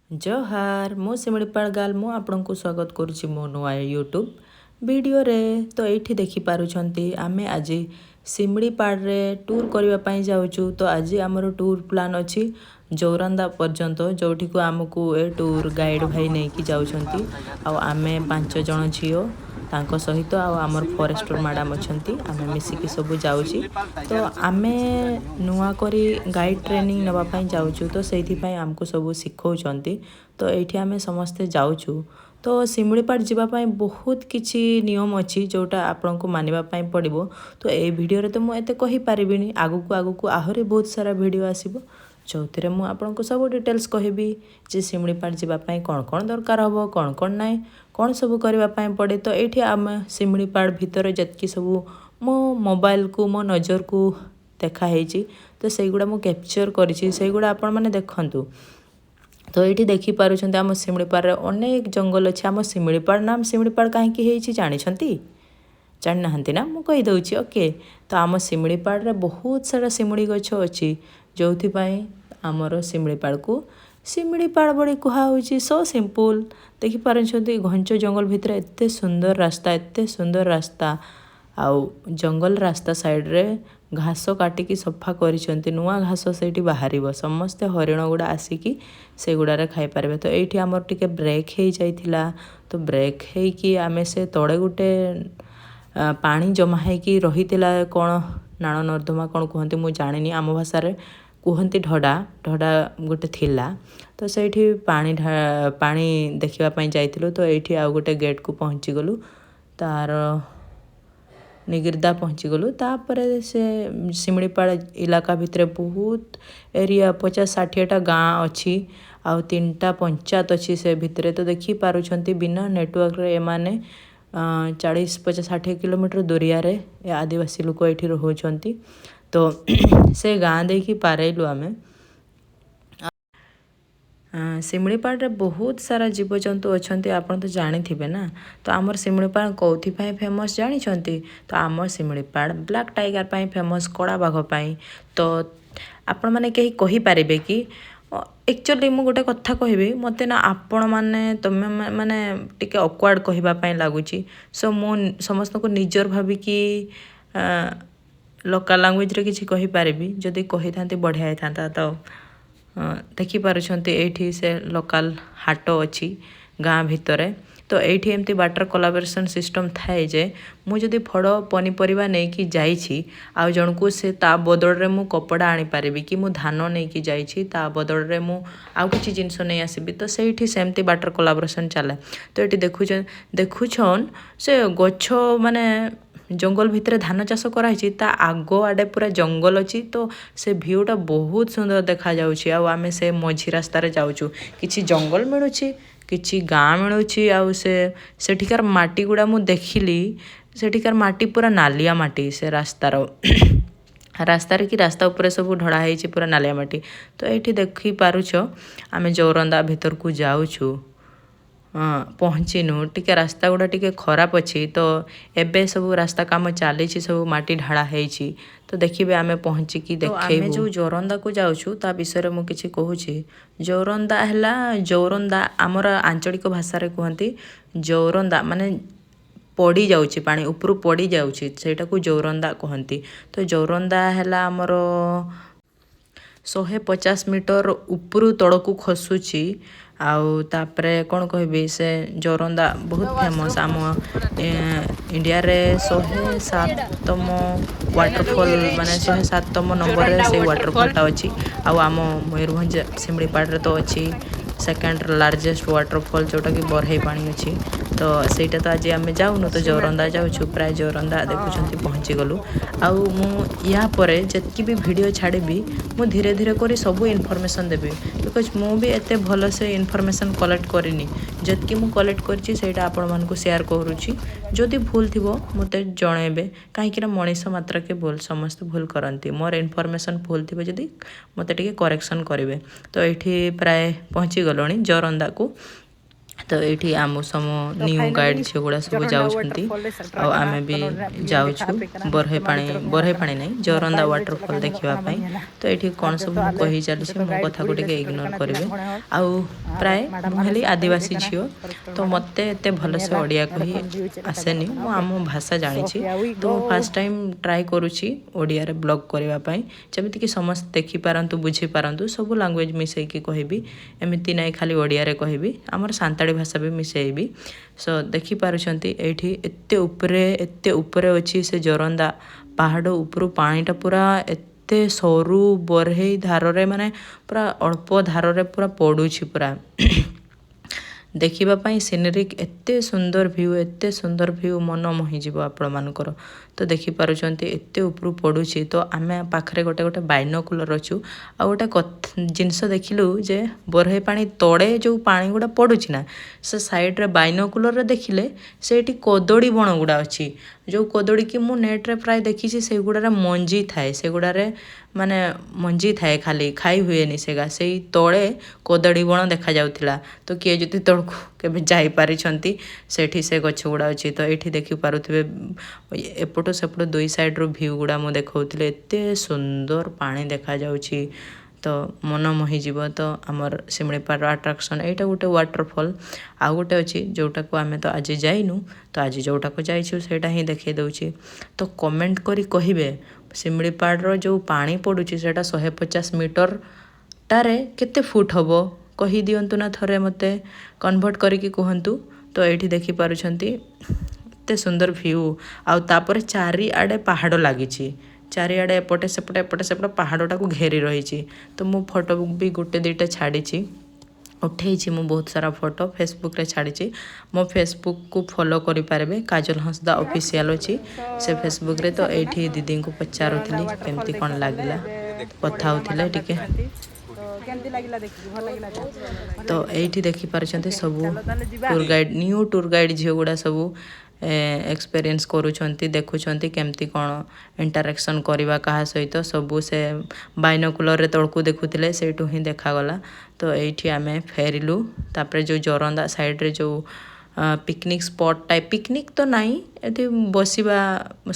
जोहार मो शिमिलीपाल गाल मु आपनको स्वागत करुछि मो नुआ यूट्यूब वीडियो रे। तो ये देखि पारुछंती आमे आज शिमिलीपाल रे टूर करबा पई जाउछु। तो आज हमर टूर प्लान अछि जोरंदा पर्यंत जोठी को आमको ए टूर गाइड भाई नै कि जाउछंती। आ आमे 5 जण छियो तांको सहित आमर फॉरेस्टर मैडम अछंती आमे मिसिकी सब जाउछि। तो आमे नुआ करी गाइड ट्रेनिंग नबा पई जाउछु। तो सेथि पई हमको सब सिखौछंती। तो एठी आमे समस्ते जाउछु। तो शिमिलीपाल जीवा पई बहुत किछि नियम अछि जोटा आपनको मानिबा पई पड़िबो। तो ए वीडियो रे तो मु एते कहि पारिबिनी, आगु आहरी बहुत सारा वीडियो आसीबो जो मु आपनको सब डिटेल्स कहबी जे शिमिलीपाल जीवा पई कोन दरकार हबो कोन नाइ कौन सब करबा पई पड़े। तो एठी आम शिमिलीपाल भितर जतकी सब मो मोबाइल को मो नजर को देखा हेची। तो सेगुडा मु कैप्चर करिछि, सेगुडा आपण माने देखंतु। तो ये देखि पारुछंती आम शिमिलीपाल रे अनेक जंगल अछि। आम शिमिलीपाल नाम शिमिलीपाल काहे कि हेची जानि छंती? जानि नहंती ना, मु कहि दउछि। ओके, तो आम शिमिलीपाल रे बहुत सारा शिमिली गछ अछि जोथि पई आमर शिमिलीपाल को शिमिलीपाल बड़ी कुहा होची। सो सिंपल देखि पारुछंती घंच जंगल भितर एते सुंदर रास्ता आउ जंगल रास्ता साइड रे घास काटिकी सफा करिसंती। नुआ घास सेठी बाहरिबो, समस्त हरिण गुडा आसिकी से गुडारे खाई पारबे। तो एठी हमर टिके ब्रेक हे जाइथिला। तो ब्रेक हे कि आमे से तोड़े गुटे पानी जमा हे कि रहितिला कोन नाण नर्दमा कोन कहंती मु जानिनी, आम भाषा रे कहंती ढडा गुटे थिला। तो सेठी पानी देखिबा पई जाइथिलु। तो एठी आ गुटे गेट को पहुंची गलु, तार निगिरदा पहुंची गलु। तापर से शिमिलीपाल इलाका भितरे बहुत एरिया 50-60 टा गाँ अछि आउ 3टा पंचायत अछि से भितरे। तो देखि पारुछंती बिना नेटवर्क रे एमाने 40-50-60 किलोमीटर दूरिया रे आदिवासी लोक एठी रहुछंती। तो से गाँ देखि पारेलु आमे। शिमिलीपाल रे बहुत सारा जीवजंतु अछंती, आपण तो जानिथिबे ना। तो आमर शिमिलीपाल कौथि पई फेमस जानि छंती? तो आमर शिमिलीपाल ब्लैक टाइगर पई फेमस, कड़ा बाघ पई। तो आपण माने केही कहि पारिबे कि एक्चुअली मु गोटे कथा कहबी, मते ना आपण माने तमे माने टिके ऑकवर्ड कहिबा पई लागुची। सो मु समस्त को निजर भाबी कि लोकल लैंग्वेज रे किछि कहि पारिबी। जदि कहि थांती बढ़िया थांता। तो देखि पारुछंती एठी से लोकल हाटो अछि गाँ भितरे। तो एठी एमती वाटर कोलाबोरेशन सिस्टम थाए जे मु जदि फड़ पनीपरिबा नै कि जाइछि आ जणको से ता बदल रे मु कपड़ा आनी पारिबी, कि मु धान नै कि जाइछि ता बदल रे मु आ किछि जिंस नै आसीबी। तो सेठी सेमती वाटर कोलाबोरेशन चाले। तो एठी देखुछन से गछ माने जंगल भितरे धान चाष करा हिची, ता आगो आडे पूरा जंगल अछि। तो से व्यूटा बहुत सुंदर देखा जाउछि। आ आमे से मझी रास्ता रे जाउछु, किछि जंगल मिलुछि, किछि गाँ मिलुछि। आ से सेठिकार माटी गुडा मु देखिली, सेठिकार माटी पूरा नालिया माटी से रास्तार रास्ता रे कि रास्ता ऊपर सब ढड़ा हेछि पूरा नालिया माटी। तो एठी देखि पारुछ आमे जोरंदा भितर को जाउछु। पहुँचिनु टिके रास्ता गुडा टिके खराब अछि। तो एबे सब रास्ता काम चली, सब माटी ढाड़ा हेछि। तो देखिबे आमे पहुँची कि देखेबु। आमे जो जोरंदा को जाउछु ता विषय मु किछि कहूछि। जोरंदा हला, जोरंदा आमर आंचलिक भाषा रे कहंती जोरंदा माने पड़ी जाउछि, पानी ऊपर पड़ी जाउछि, सेटा को जोरंदा कहंती। तो जोरंदा हला आमर 150 मीटर ऊपर तड़कू खसुची। आउ तापरे कौन कहबी, से जोरंदा बहुत फेमस आम इंडिया रे 107तम वाटरफॉल माने 107तम नंबर रे से वाटरफॉल टा अछि। आउ आम मयूरभंज शिमिलीपाल रे तो अछि सेकेंड लार्जेस्ट वाटरफॉल जोटा कि बरहई पानी अछि। तो सेटा तो आज आमे जाउनु। तो जोरंदा जाउछु, प्राय जोरंदा देखुछंती पहुंची गलु। आउ मु या परे जतकी भी वीडियो छाड़बी मु धीरे धीरे करी सब इनफॉरमेशन देबी, बिकॉज मु भी एते भलो से इनफॉरमेशन कलेक्ट करिनी। जतकी मु कलेक्ट करछि सेटा आपण मानको शेयर करूछि। जदि भूल थिबो मते जणेबे, काहे कि मनीष मात्र के भूल समस्त भूल करंती। मोर इनफॉरमेशन भूल थिबो जदि मते टिके करेक्शन करिवे। तो एठी प्राय पहुंची गलोनी जोरंदा को। तो ये आम सम न्यू गाइड झील गुड़ा सब जाऊँ आमे भी जाऊँ बरहे पानी नहीं जोरंदा वाटरफॉल देखापी तो ये कौन सब कही चली मो कथा को इग्नोर करेंगे आउ प्राय मुझे आदिवासी झील तो मत एत भलसे ओडिया कही आसेनी मु आम भाषा जानी तो फर्स्ट टाइम ट्राए करुँची ओडिया रे ब्लॉग करने जमीक समस्त देखिपारतु बुझीपारतु सब लैंग्वेज मिसैकी कहबी एमती नहीं खाली ओडिया रे कहबी आमर सांताड़ी भाषा भी मिसेबी सो देखिपारुछंती एठी एते उपरे अच्छी से जोरंदा पहाड़ उपरू पानीटा पूरा एते सरू बरहे धार रे माने पूरा अल्प धार रे पूरा पड़ुछि पूरा देखिबा सीनेरिक एते सुंदर व्यू मन मोहिଯିब आपण मानकर तो देखिपारुछंती एते उपरू पड़ुछि तो आमे पाखरे गोटे गोटे बाइनोकुलर अच्छु आ गोटे जिनस देखिलु जे बरहे पानी तड़े जो पानी गुड़ा पड़ुछि ना से साइड रे बाइनोकुलर देखिले सेठी कदड़ी बण गुड़ा अच्छी जो कदड़ी की मु नेट रे प्राय देखी से गुड़ा मंजी थाए से गुड़ारे माने मंजी थाए खाली खाई हुएनी सेगा से तले कदड़ी बण देखा जाउथिला तो किए जति तळकु केबे जाई पारिछंती सेठी से गछ गुड़ा अच्छी तो एठी देखि पारुथिबे एपटो सेपटो दुई साइड रो व्यू गुड़ा मु देखौथिले एते सुंदर पानी देखा जाउछि तो मन मोहिଯିब तो आमर शिमिलीपाल अट्राक्शन एटा गोटे वाटरफॉल आ गोटे अच्छी जोटा को आमे तो आज जाइनु तो आज जोटा को जाइछु सेटा ही देखे दउछि तो कमेंट करी कहिबे शिमिलीपाल रो जो पानी पड़ुछि सेटा 150 मीटर टारे केते फुट हबो कहि दियंतु ना थरे मते कन्वर्ट करिकी कहंतु तो एठी देखि पारुछंती एते सुंदर व्यू आ तापर चारि आडे पहाड़ लागिछि चारिआडे एपटे सेपटे पहाड़टा को घेरी रही तो मु फोटो भी गोटे दुईटा छाड़ी उठे मु बहुत सारा फोटो फेसबुक रे छाड़ी मो फेसबुक को फॉलो करि पारबे काजल हंसदा ऑफिशियल अच्छी से फेसबुक रे तो एठी दीदी को पचारुथली केमती कोन लागिला कथा होथिले टिके तो एठी देखि पारछंते सब tour guide new tour guide झियो गुड़ा सब एक्सपीरियंस करूछंती देखुछंती केमती कौन इंटरेक्शन करवा कहा सहित सबू से बाइनोकुलर रे तळकू देखुथिले सेठू ही देखागला तो एठी आमे फेरिलु तापर जो जोरंदा साइड रे जो पिकनिक स्पॉट टाइप पिकनिक तो नहीं एठी बसिबा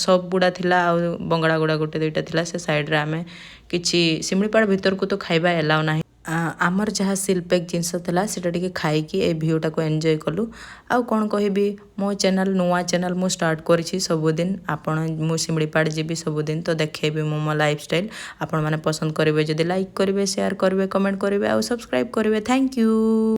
सब गुड़ा थिला आ बंगड़ा गुड़ा गोटे दुईटा थिला से साइड रे आमे किछि शिमिलीपाल भीतर को तो खाइबा एलाउ नाही आमर जहाँ सिलपैक जिनस था से खाई ए भ्यूटा को एंजॉय कलु आउ कौन कहबी मो चैनल नुआ चैनल मु स्टार्ट करी सबुदिन आपण मु शिमिलीपाल जीवी सबुदिन तो देखेबी मो लाइफस्टाइल आपण माने पसंद करेंगे जदि लाइक करेंगे शेयर करेंगे कमेंट करेंगे आउ सब्सक्राइब करेंगे थैंक यू।